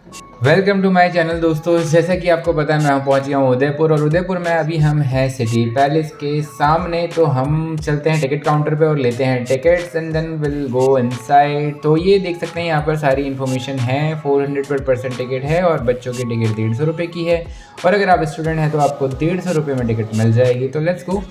Welcome to my channel दोस्तों। जैसा कि आपको पता है मैं पहुंच गया हूँ उदयपुर, और उदयपुर में अभी हम हैं सिटी पैलेस के सामने। तो हम चलते हैं टिकट काउंटर पे और लेते हैं tickets and then will go inside. तो ये देख सकते हैं यहाँ पर सारी इन्फॉर्मेशन है। 400 पर पर्सन टिकट है और बच्चों की टिकट 150 रुपये की है, और अगर आप स्टूडेंट हैं तो आपको 150 रुपये में टिकट मिल जाएगी। तो लेट्स गो।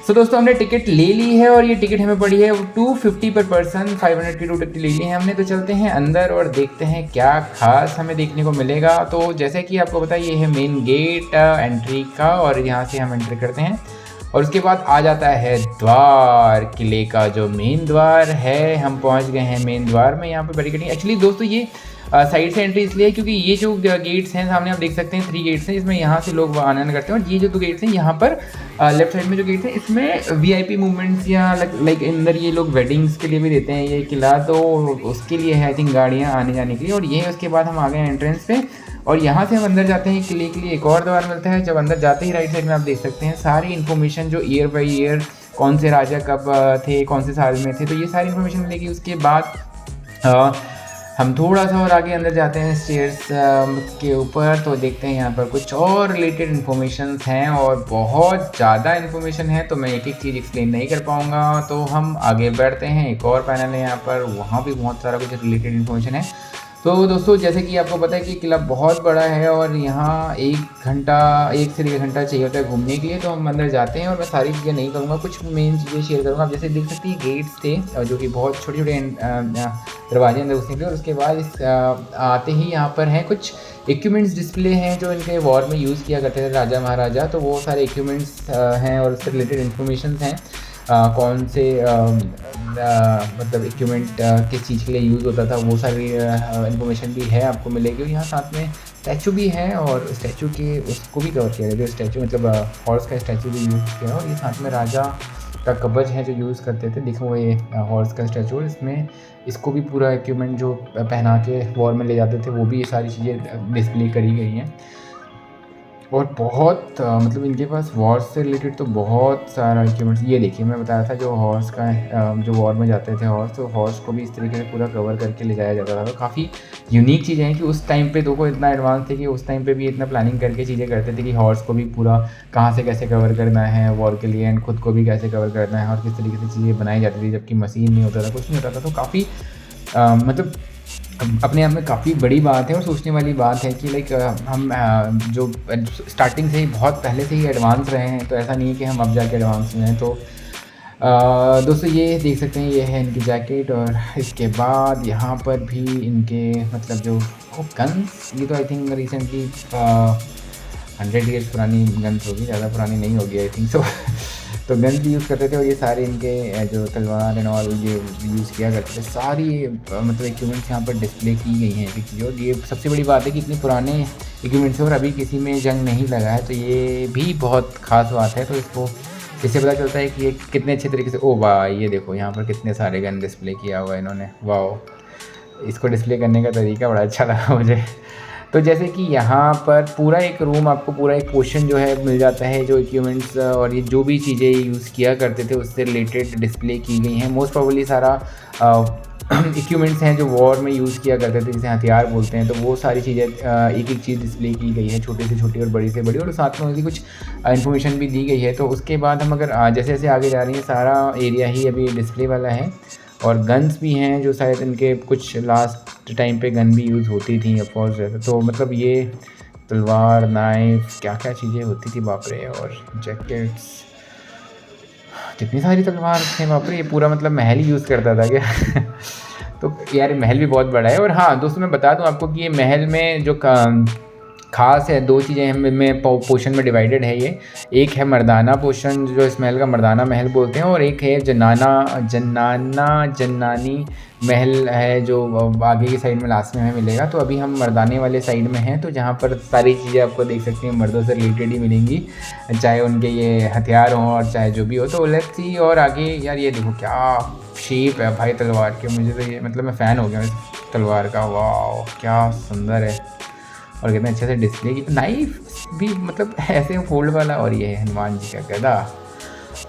सो दोस्तों हमने टिकट ले ली है और ये टिकट हमें पड़ी है 250 पर पर्सन। 500 की टिकट ले ली है हमने। तो चलते हैं अंदर और देखते हैं क्या खास हमें देखने को मिलेगा। तो जैसे कि आपको पता है ये है मेन गेट एंट्री का, और यहाँ से हम एंट्री करते हैं और उसके बाद आ जाता है द्वार, किले का जो मेन द्वार है। हम पहुँच गए हैं मेन द्वार में। यहाँ पर बैरिकेडिंग एक्चुअली दोस्तों ये साइड से एंट्री इसलिए क्योंकि ये जो गेट्स हैं सामने आप देख सकते हैं 3 गेट्स हैं, इसमें यहाँ से लोग आना जाना करते हैं। और ये जो 2 गेट्स हैं यहाँ पर लेफ्ट साइड में जो गेट्स हैं इसमें वीआईपी मूवमेंट्स या लाइक अंदर ये लोग वेडिंग्स के लिए भी देते हैं ये किला, तो उसके लिए है आई थिंक गाड़ियाँ आने जाने के लिए। और ये उसके बाद हम आ गए एंट्रेंस पे और यहाँ से हम अंदर जाते हैं। किले के लिए एक और द्वार मिलता है। जब अंदर जाते ही राइट साइड में आप देख सकते हैं सारी इन्फॉर्मेशन जो ईयर बाई ईयर कौन से राजा कब थे, कौन से साल में थे, तो ये सारी इन्फॉर्मेशन मिलेगी। उसके बाद हम थोड़ा सा और आगे अंदर जाते हैं स्टेयर्स के ऊपर, तो देखते हैं यहाँ पर कुछ और रिलेटेड इन्फॉर्मेशन हैं और बहुत ज़्यादा इन्फॉर्मेशन है, तो मैं एक एक चीज़ एक्सप्लेन नहीं कर पाऊँगा। तो हम आगे बढ़ते हैं। एक और पैनल है यहाँ पर, वहाँ भी बहुत सारा कुछ रिलेटेड इन्फॉर्मेशन है। तो दोस्तों जैसे कि आपको पता है कि किला बहुत बड़ा है और यहाँ 1 से 1.5 घंटा चाहिए होता है घूमने के लिए। तो हम अंदर जाते हैं और मैं सारी चीज़ें नहीं करूँगा, कुछ मेन चीज़ें शेयर करूँगा। आप जैसे देख सकते हैं गेट्स थे जो कि बहुत छोटे छोटे दरवाजे अंदर घुसने के लिए। और उसके बाद आते ही यहाँ पर हैं कुछ इक्विपमेंट्स डिस्प्ले हैं जो इनके वॉर में यूज़ किया करते थे राजा महाराजा। तो वो सारे इक्विपमेंट्स हैं और उससे रिलेटेड इन्फॉर्मेशन हैं। कौन से मतलब इक्विपमेंट किस चीज़ के लिए यूज़ होता था, वो सारी इन्फॉर्मेशन भी है आपको मिलेगी। और यहाँ साथ में स्टैचू भी है और स्टैचू के उसको भी कवर किया गया, जो स्टैचू मतलब हॉर्स का स्टैचू भी यूज़ किया। और ये साथ में राजा का कवच है जो यूज़ करते थे, देखो ये हॉर्स का स्टैचू। और इसमें इसको भी पूरा इक्विपमेंट जो पहना के वॉर में ले जाते थे वो भी ये सारी चीज़ें डिस्प्ले करी गई हैं। और बहुत मतलब इनके पास वॉर्स से रिलेटेड तो बहुत सारा इक्विपमेंट्स। ये देखिए मैं बता रहा था जो हॉर्स का जो वॉर में जाते थे हॉर्स, तो हॉर्स को भी इस तरीके से पूरा कवर करके ले जाया जाता था। तो काफ़ी यूनिक चीज़ें हैं कि उस टाइम पे देखो इतना एडवांस थे कि उस टाइम पे भी इतना प्लानिंग करके चीज़ें करते थे कि हॉर्स को भी पूरा कहाँ से कैसे कवर करना है वॉर के लिए, एंड खुद को भी कैसे कवर करना है और किस तरीके से चीज़ें बनाई जाती थी, जबकि मशीन नहीं होता था, कुछ नहीं होता था। तो काफ़ी मतलब अपने आप में काफ़ी बड़ी बात है और सोचने वाली बात है कि लाइक हम जो स्टार्टिंग से ही बहुत पहले से ही एडवांस रहे हैं, तो ऐसा नहीं है कि हम अब जाके एडवांस में हैं। तो दोस्तों ये देख सकते हैं ये है इनकी जैकेट। और इसके बाद यहाँ पर भी इनके मतलब जो गन्स, ये तो आई थिंक रिसेंटली 100 ईयर्स पुरानी गन्स होगी, ज़्यादा पुरानी नहीं होगी आई थिंक सो। तो गन्स भी यूज़ करते थे और ये सारे इनके जो तलवार एंड ऑल ये यूज़ किया करते थे। सारी मतलब इक्विपमेंट्स यहाँ पर डिस्प्ले की गई हैं एक चीज़। और ये सबसे बड़ी बात है कि इतने पुराने इक्विपमेंट्स हैं और अभी किसी में जंग नहीं लगा है, तो ये भी बहुत ख़ास बात है। तो इससे पता चलता है कि ये कितने अच्छे तरीके से, ओ वाह ये देखो यहाँ पर कितने सारे गन डिस्प्ले किया हुआ है इन्होंने, वाह। इसको डिस्प्ले करने का तरीका बड़ा अच्छा लगा मुझे। तो जैसे कि यहाँ पर पूरा एक रूम आपको पूरा एक पोर्शन जो है मिल जाता है, जो इक्विपमेंट्स और ये जो भी चीज़ें यूज़ किया करते थे उससे रिलेटेड डिस्प्ले की गई हैं। मोस्ट प्रोबेबली सारा इक्विपमेंट्स हैं जो वॉर में यूज़ किया करते थे, जिसे हथियार बोलते हैं। तो वो सारी चीज़ें एक एक चीज़ डिस्प्ले की गई है, छोटी से छोटी और बड़ी से बड़ी, और साथ में उनकी कुछ इन्फॉर्मेशन भी दी गई है। तो उसके बाद हम अगर जैसे जैसे आगे जा रही हैं सारा एरिया ही अभी डिस्प्ले वाला है। और गन्स भी हैं जो शायद इनके कुछ लास्ट टाइम पे गन भी यूज़ होती थी ऑफकोर्स जैसे। तो मतलब ये तलवार, नाइफ, क्या क्या चीज़ें होती थी बाप रे। और जैकेट्स, कितनी सारी तलवार थे बाप रे। ये पूरा मतलब महल ही यूज़ करता था क्या? तो यार महल भी बहुत बड़ा है। और हाँ दोस्तों मैं बता दूं आपको कि ये महल में जो खास है 2 चीज़ें में पोर्शन में डिवाइडेड है ये। एक है मर्दाना पोर्शन जो इस महल का मर्दाना महल बोलते हैं, और एक है जन्नानी महल है जो आगे की साइड में लास्ट में हमें मिलेगा। तो अभी हम मर्दाने वाले साइड में हैं, तो जहाँ पर सारी चीज़ें आपको देख सकते हैं मर्दों से रिलेटेड ही मिलेंगी, चाहे उनके ये हथियार हों और चाहे जो भी हो। तो लेट्स सी। और आगे यार ये देखो क्या शेप है भाई तलवार के, मुझे तो ये मतलब मैं फ़ैन हो गया इस तलवार का, वाह क्या सुंदर है और कितने अच्छे से डिस्प्ले की। नाइफ भी मतलब ऐसे फोल्ड वाला, और ये है हनुमान जी का गदा।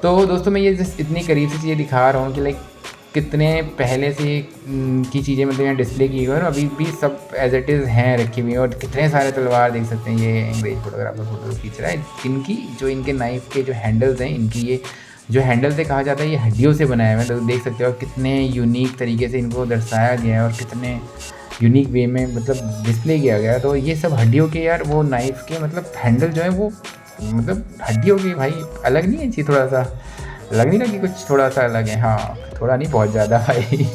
तो दोस्तों मैं ये जस्ट इतनी करीब से चीज़ें दिखा रहा हूँ कि लाइक कितने पहले से की चीज़ें मतलब यहाँ डिस्प्ले की गई और अभी भी सब एज इट इज़ हैं रखी हुई हैं। और कितने सारे तलवार देख सकते हैं। ये अंग्रेज फोटोग्राफर फ़ोटो खींच रहा है। इनकी जो इनके नाइफ़ के जो हैंडल्स हैं, इनकी ये जो हैंडल से कहा जाता है ये हड्डियों से बनाए हुए हैं। तो देख सकते हो कितने यूनिक तरीके से इनको दर्शाया गया है और कितने यूनिक वे में मतलब डिस्प्ले किया गया है। तो ये सब हड्डियों के यार वो नाइफ़ के मतलब हैंडल जो है वो मतलब हड्डियों के भाई अलग नहीं है जी, थोड़ा सा लग नहीं रहा कि कुछ थोड़ा सा अलग है। हाँ थोड़ा नहीं, बहुत ज़्यादा भाई।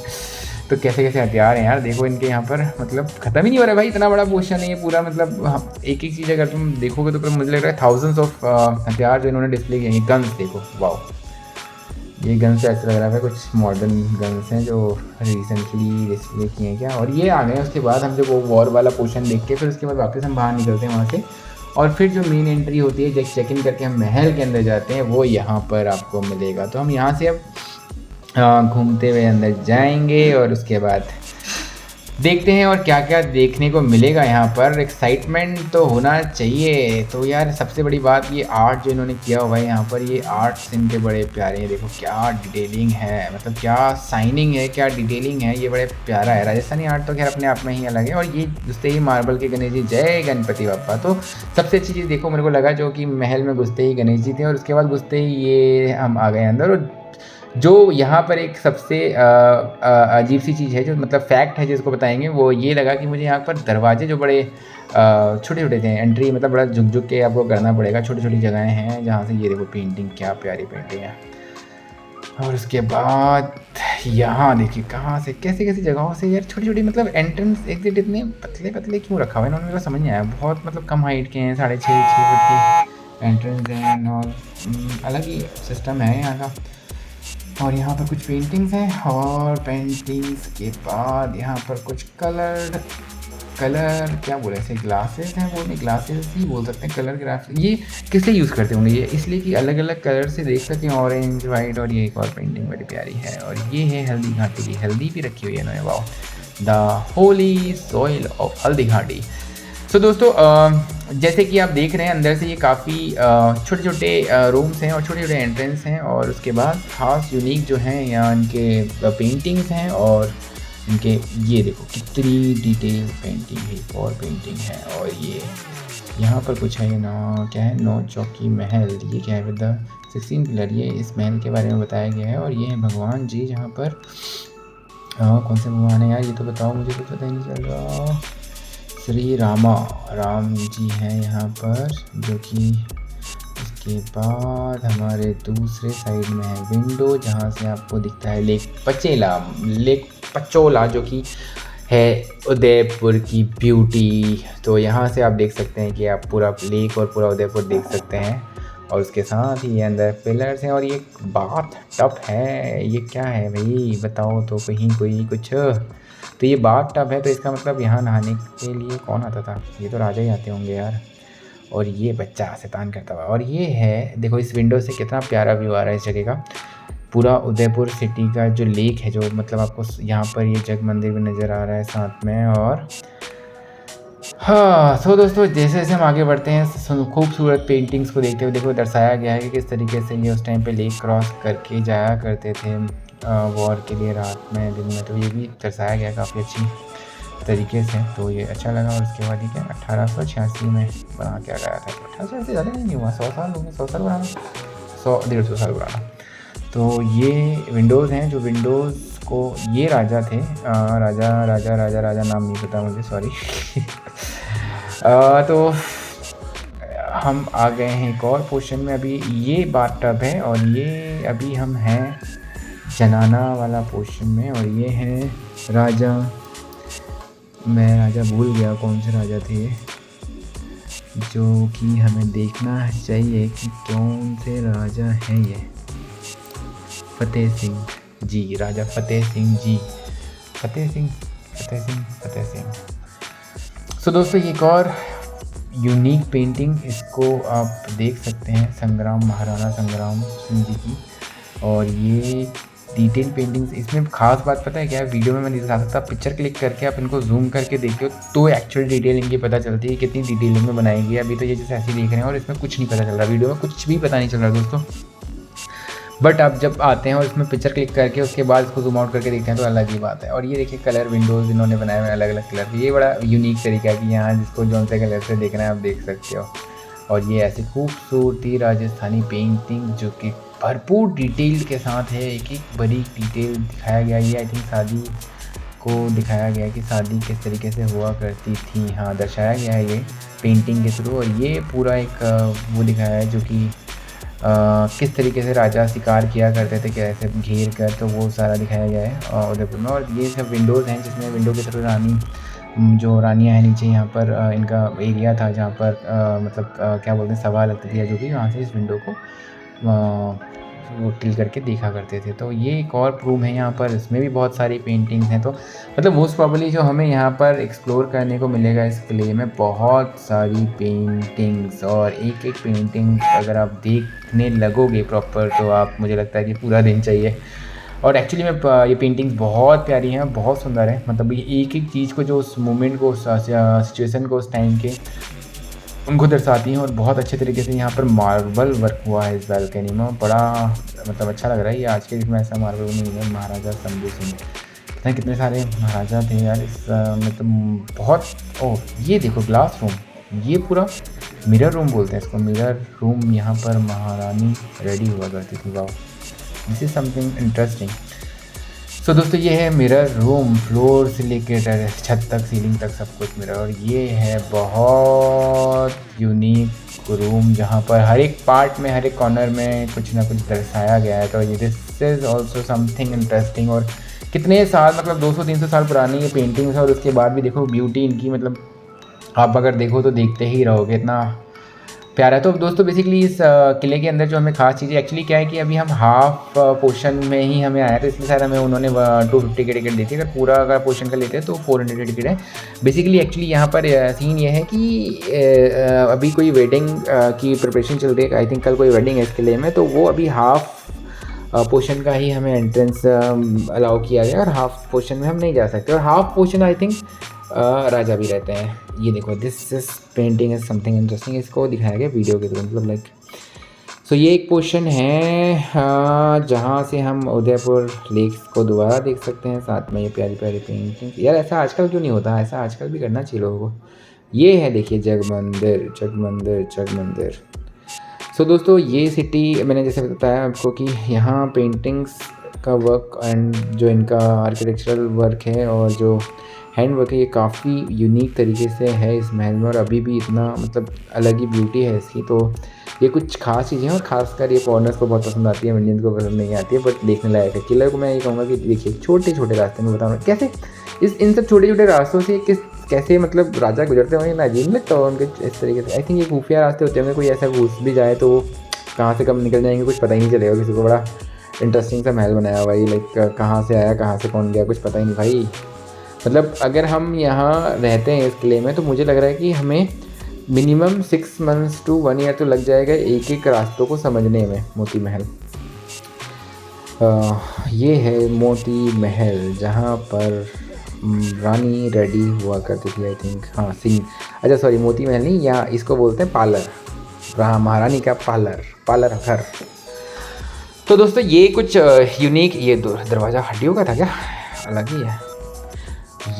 तो कैसे कैसे हथियार हैं यार, देखो इनके यहाँ पर मतलब ख़त्म ही नहीं हो रहा भाई। इतना बड़ा पोर्शन है ये पूरा, मतलब एक एक चीज़ अगर तुम देखोगे तो मुझे लग रहा है थाउजेंड्स ऑफ हथियार जो इन्होंने डिस्प्ले किए हैं। गन्स देखो, वाह ये गन्स ऐसा लग रहा है कुछ मॉडर्न गन्स हैं जो रिसेंटली डिस्प्ले किए हैं क्या। और ये आ गए उसके बाद हम जब वो वॉर वाला पोर्शन देख के फिर उसके बाद वापस हम बाहर निकलते हैं वहाँ से। और फिर जो मेन एंट्री होती है, जब चेक इन करके हम महल के अंदर जाते हैं, वो यहाँ पर आपको मिलेगा। तो हम यहाँ से अब घूमते हुए अंदर जाएंगे और उसके बाद देखते हैं और क्या क्या देखने को मिलेगा यहाँ पर। एक्साइटमेंट तो होना चाहिए। तो यार सबसे बड़ी बात ये आर्ट जो इन्होंने किया हुआ है यहाँ पर, ये आर्ट्स इनके बड़े प्यारे हैं। देखो क्या डिटेलिंग है, मतलब क्या साइनिंग है, क्या डिटेलिंग है, ये बड़े प्यारा है। राजस्थानी आर्ट तो खैर अपने आप में ही अलग है। और ये घुसते ही मार्बल के गणेश जी, जय गणपति बप्पा। तो सबसे अच्छी चीज़ देखो मेरे को लगा जो कि महल में घुसते ही गणेश जी थे और उसके बाद घुसते ही ये हम आ गए अंदर। और जो यहाँ पर एक सबसे अजीब सी चीज़ है जो मतलब फैक्ट है जिसको बताएंगे, वो ये लगा कि मुझे यहाँ पर दरवाजे जो बड़े छोटे छोटे थे, एंट्री मतलब बड़ा झुक झुक के आपको करना पड़ेगा। छोटी छोटी जगहें हैं जहाँ से ये देखो पेंटिंग, क्या प्यारी पेंटिंग है। और उसके बाद यहाँ देखिए कहाँ से कैसे कैसी जगहों से यार छोटी छोटी मतलब एंट्रेंस एग्जिट इतने पतले पतले क्यों रखा हुआ है इन्होंने, मेरे को समझ नहीं आया। बहुत मतलब कम हाइट के हैं, 6.5 फुट की एंट्रेंस हैं और अलग ही सिस्टम है यहाँ का। और यहाँ पर कुछ पेंटिंग्स हैं और पेंटिंग्स के बाद यहाँ पर कुछ कलर क्या बोले ऐसे ग्लासेस हैं, वो नहीं ग्लासेस ही बोल सकते हैं, कलर ग्राफ्स। ये किससे यूज़ करते होंगे ये, इसलिए कि अलग अलग कलर से देख सकें, ऑरेंज वाइट। और ये एक और पेंटिंग बड़ी प्यारी है और ये है हल्दी घाटी की, हल्दी भी रखी हुई है इन्होंने, वाह, the Holi soil of Haldi Ghati. तो दोस्तों जैसे कि आप देख रहे हैं अंदर से ये काफ़ी छोटे छोटे रूम्स हैं और छोटे छोटे एंट्रेंस हैं। और उसके बाद खास यूनिक जो हैं यहाँ इनके पेंटिंग्स हैं और इनके ये देखो कितनी डिटेल पेंटिंग है और पेंटिंग है। और ये यहाँ पर कुछ है, ये ना क्या है, नौ चौकी महल, ये क्या है, विद द 16 पिलर, ये इस महल के बारे में बताया गया है। और ये है भगवान जी जहाँ पर कौन से भगवान है यार ये तो बताओ, मुझे कुछ पता ही नहीं चल रहा। श्री राम जी हैं यहाँ पर, जो कि उसके बाद हमारे दूसरे साइड में है विंडो जहाँ से आपको दिखता है लेक पचोला जो कि है उदयपुर की ब्यूटी। तो यहाँ से आप देख सकते हैं कि आप पूरा लेक और पूरा उदयपुर देख सकते हैं। और उसके साथ ही अंदर पिलर्स हैं और ये बाथ टब है। ये क्या है भाई बताओ तो, कहीं कोई कुछ। तो ये बाथ टब है तो इसका मतलब यहाँ नहाने के लिए कौन आता था, ये तो राजा ही आते होंगे यार। और ये बच्चा शैतान करता हुआ। और ये है देखो इस विंडो से कितना प्यारा व्यू आ रहा है इस जगह का, पूरा उदयपुर सिटी का जो लेक है, जो मतलब आपको यहाँ पर ये जग मंदिर भी नज़र आ रहा है साथ में। और हाँ तो दोस्तों जैसे जैसे हम आगे बढ़ते हैं खूबसूरत पेंटिंग्स को देखते हुए देखो दर्शाया गया है कि किस तरीके से ये उस टाइम पे लेक क्रॉस करके जाया करते थे वॉर के लिए, रात में दिन में। तो ये भी दर्शाया गया काफ़ी अच्छी तरीके से, तो ये अच्छा लगा। और उसके बाद ये क्या 1886 में बना के गया था। 1800 से ज़्यादा नहीं हुआ, 100 साल हो गए, 100 साल पुराना, 100-150 साल पुराना। तो ये विंडोज़ हैं, जो विंडोज़ को ये राजा थे, राजा नाम नहीं पता मुझे, सॉरी। तो हम आ गए हैं एक और पोर्शन में। अभी ये बाथ टब है और ये अभी हम हैं जनाना वाला पोर्शन में। और ये है राजा, मैं राजा भूल गया कौन से राजा थे, जो कि हमें देखना चाहिए कि कौन से राजा हैं ये। फतेह सिंह जी, राजा फतेह सिंह जी, फतेह सिंह। सो दोस्तों एक और यूनिक पेंटिंग, इसको आप देख सकते हैं, महाराणा संग्राम सिंह जी की। और ये डिटेल पेंटिंग्स, इसमें खास बात पता है क्या है, वीडियो में मैं नहीं दिखा सकता, पिक्चर क्लिक करके आप इनको जूम करके देखते हो तो एक्चुअल डिटेल इनकी पता चलती है कितनी डिटेलिंग में बनाई गई है। अभी तो ये जैसे ऐसे देख रहे हैं और इसमें कुछ नहीं पता चल रहा, वीडियो में कुछ भी पता नहीं चल रहा दोस्तों। बट अब जब आते हैं और इसमें पिक्चर क्लिक करके उसके बाद इसको जूम आउट करके देखते हैं तो अलग ही बात है। और ये देखिए कलर विंडोज़ इन्होंने बनाए हुए हैं अलग अलग कलर के, ये बड़ा यूनिक तरीका है कि यहाँ जिसको जौन से कलर से देखना है आप देख सकते हो। और ये ऐसी खूबसूरती राजस्थानी पेंटिंग जो कि भरपूर डिटेल के साथ है, एक एक बड़ी डिटेल दिखाया गया। ये आई थिंक शादी को दिखाया गया कि शादी किस तरीके से हुआ करती थी, हाँ दर्शाया गया है ये पेंटिंग के थ्रू। और ये पूरा एक वो दिखाया है जो कि किस तरीके से राजा शिकार किया करते थे कैसे घेर कर, तो वो सारा दिखाया गया है उदयपुर में। और ये सब विंडोज़ हैं जिसमें विंडो की थ्रू रानी जो रानियाँ हैं नीचे यहाँ पर इनका एरिया था जहाँ पर मतलब क्या बोलते हैं सभा लगती थी, जो कि वहाँ से इस विंडो को वो टिल करके देखा करते थे। तो ये एक और रूम है यहाँ पर, इसमें भी बहुत सारी पेंटिंग्स हैं। तो मतलब मोस्ट प्रॉब्ली जो हमें यहाँ पर एक्सप्लोर करने को मिलेगा इस किले में बहुत सारी पेंटिंग्स, और एक एक पेंटिंग अगर आप देखने लगोगे प्रॉपर तो आप मुझे लगता है कि पूरा दिन चाहिए। और एक्चुअली में ये पेंटिंग्स बहुत प्यारी हैं, बहुत सुंदर है। मतलब ये एक एक चीज़ को जो उस मोमेंट को उस सिचुएशन को उस टाइम के उनको दर्शाती हैं। और बहुत अच्छे तरीके से यहाँ पर मार्बल वर्क हुआ है इस बालकनी में, बड़ा मतलब अच्छा लग रहा है। ये आज के दिन में ऐसा मार्बल नहीं है। महाराजा शंभू सिंह, पता नहीं कितने सारे महाराजा थे यार इस मतलब बहुत। ओह ये देखो ग्लास रूम, ये पूरा मिरर रूम बोलते हैं इसको, मिरर रूम। यहाँ पर महारानी रेडी हुआ करती थी। वाह, दिस इज़ समथिंग इंटरेस्टिंग। सो दोस्तों ये है मिरर रूम, फ्लोर से लेकर छत तक सीलिंग तक सब कुछ मिरर। और ये है बहुत यूनिक रूम जहाँ पर हर एक पार्ट में हर एक कॉर्नर में कुछ ना कुछ दर्शाया गया है। तो ये this is also something interesting. और कितने साल मतलब 200-300 साल पुरानी ये पेंटिंग्स है, और उसके बाद भी देखो ब्यूटी इनकी, मतलब आप अगर देखो तो देखते ही रहोगे, इतना प्यारा है। तो दोस्तों बेसिकली इस किले के अंदर जो हमें खास चीज़ें एक्चुअली क्या है कि अभी हम हाफ पोर्शन में ही हमें आया था, इसलिए शायद हमें उन्होंने 250 की टिकट दी थी। अगर पूरा अगर पोर्शन का लेते हैं तो 400 की टिकट है। बेसिकली एक्चुअली यहाँ पर सीन ये है कि अभी कोई वेडिंग की प्रिपरेशन चल रही है। आई थिंक कल कोई वेडिंग है इस किले में, तो वो अभी हाफ पोर्शन का ही हमें एंट्रेंस अलाउ किया गया, और हाफ पोर्शन में हम नहीं जा सकते। और हाफ पोर्शन आई थिंक राजा भी रहते हैं। ये देखो this is painting is something interesting, इसको दिखाया गया वीडियो के थ्रू, मतलब लाइक सो ये एक पोर्शन है जहाँ से हम उदयपुर लेक्स को दोबारा देख सकते हैं। साथ में ये प्यारी प्यारी पेंटिंग, यार ऐसा आजकल क्यों नहीं होता, ऐसा आजकल भी करना चाहिए लोगों को। ये है देखिए जग मंदिर, जग मंदिर, जग मंदिर। सो दोस्तों ये सिटी मैंने जैसे बताया आपको कि यहाँ पेंटिंग्स का वर्क एंड जो इनका आर्किटेक्चरल वर्क है और जो हैंड वर्क है ये काफ़ी यूनिक तरीके से है इस महल में। और अभी भी इतना मतलब अलग ही ब्यूटी है इसकी। तो ये कुछ खास चीज़ें हैं, और खासकर ये फॉरनर्स को बहुत पसंद आती है, इंडियंस को पसंद नहीं आती है, बट देखने लायक है। किले को मैं ये कहूँगा कि देखिए छोटे छोटे रास्ते में बताऊँ कैसे इन सब छोटे छोटे रास्तों से कैसे मतलब राजा गुजरते होंगे ना, अजीब लगता है उनके इस तरीके से। आई थिंक ये खुफिया रास्ते होते होंगे, कोई ऐसा घुस भी जाए तो वो कहाँ से कब निकल जाएंगे कुछ पता ही नहीं चलेगा किसी को। बड़ा इंटरेस्टिंग सा महल बनाया हुआ है, लाइक कहाँ से आया कहाँ से कौन गया कुछ पता ही नहीं भाई। मतलब अगर हम यहाँ रहते हैं इस किले में तो मुझे लग रहा है कि हमें मिनिमम 6 months to 1 year तो लग जाएगा एक एक रास्तों को समझने में। मोती महल ये है मोती महल जहाँ पर रानी रेडी हुआ करती थी, आई थिंक हाँ सिंह। अच्छा सॉरी मोती महल नहीं, यहाँ इसको बोलते हैं पार्लर, महारानी का पार्लर घर। तो दोस्तों ये कुछ यूनिक, ये दरवाज़ा हड्डियों का था क्या, अलग ही है।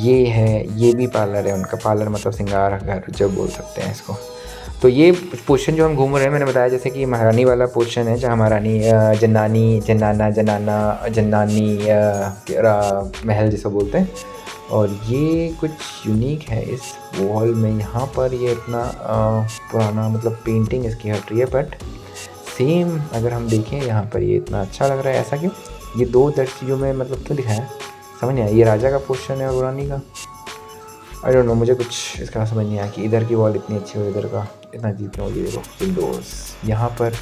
ये है, ये भी पार्लर है उनका, पार्लर मतलब श्रृंगार घर जो बोल सकते हैं इसको। तो ये पोर्शन जो हम घूम रहे हैं मैंने बताया जैसे कि महारानी वाला पोर्शन है जहाँ महारानी जन्नानी महल जिसको बोलते हैं। और ये कुछ यूनिक है इस वॉल में, यहाँ पर ये इतना पुराना मतलब पेंटिंग इसकी हट रही है, बट सेम अगर हम देखें यहाँ पर ये इतना अच्छा लग रहा है। ऐसा क्यों, ये दो चीज़ों में मतलब क्यों दिखाया समझ नहीं आया। ये राजा का पोर्शन है और रानी का, आई डोंट नो, मुझे कुछ इसका समझ नहीं आया कि इधर की वॉल इतनी अच्छी हो, इधर का इतना अजीब क्यों। ये देखो विंडोज़, यहाँ पर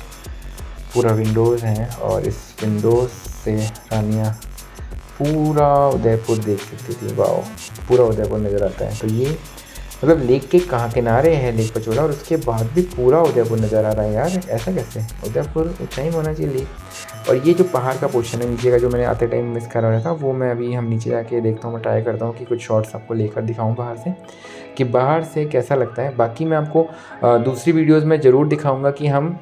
पूरा विंडोज़ हैं, और इस विंडोज़ से रानियाँ पूरा उदयपुर देख सकती थी। वाओ, पूरा उदयपुर नज़र आता है। तो ये मतलब लेक के कहाँ किनारे है लेक पचोला, और उसके बाद भी पूरा उदयपुर नज़र आ रहा है यार, ऐसा कैसे। उदयपुर ऊंचाई में होना चाहिए लेक। और ये जो पहाड़ का पोर्शन है नीचे का जो मैंने आते टाइम मिस कर रहा था, वो मैं अभी हम नीचे जाके देखता हूँ, मैं ट्राई करता हूँ कि कुछ शॉट्स आपको लेकर दिखाऊँ बाहर से कि बाहर से कैसा लगता है। बाकी मैं आपको दूसरी वीडियोज़ में ज़रूर दिखाऊँगा कि हम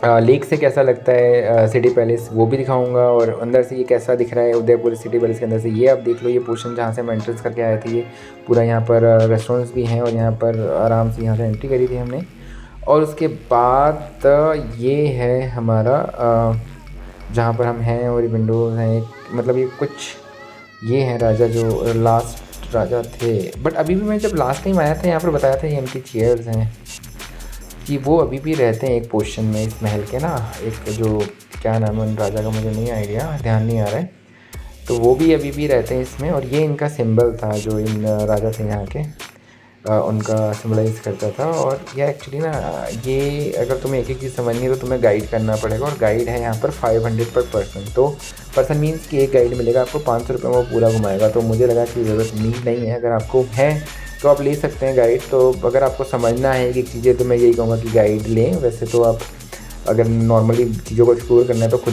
लेक से कैसा लगता है सिटी पैलेस वो भी दिखाऊंगा, और अंदर से ये कैसा दिख रहा है उदयपुर सिटी पैलेस के अंदर से, ये आप देख लो। ये पोर्शन जहाँ से हम एंट्रेंस करके आए थे, ये पूरा यहाँ पर रेस्टोरेंट्स भी हैं, और यहाँ पर आराम से यहाँ से एंट्री करी थी हमने। और उसके बाद ये है हमारा जहाँ पर हम हैं, और विंडोज़ हैं मतलब ये कुछ ये हैं राजा जो लास्ट राजा थे। बट अभी भी मैं जब लास्ट टाइम आया था यहाँ पर बताया था ये इनकी चेयर्स हैं कि वो अभी भी रहते हैं एक पोर्शन में इस महल के ना। एक जो क्या नाम है उन राजा का मुझे नहीं आइडिया, ध्यान नहीं आ रहा है, तो वो भी अभी भी रहते हैं इसमें। और ये इनका सिंबल था जो इन राजा थे यहाँ के, उनका सिम्बलाइज़ करता था। और ये एक्चुअली ना ये अगर तुम्हें एक एक चीज़ समझनी है तो तुम्हें गाइड करना पड़ेगा, और गाइड है यहाँ पर 500 पर पर्सन। तो पर्सन मीन्स कि एक गाइड मिलेगा आपको 500 रुपये में, वो पूरा घुमाएगा। तो मुझे लगा कि ज़रूरत नीड नहीं है, अगर आपको है तो आप ले सकते हैं गाइड। तो अगर आपको समझना है कि चीज़ें तो मैं यही कहूँगा कि गाइड लें। वैसे तो आप अगर नॉर्मली चीज़ों को एक्सप्लोर करना है तो खुद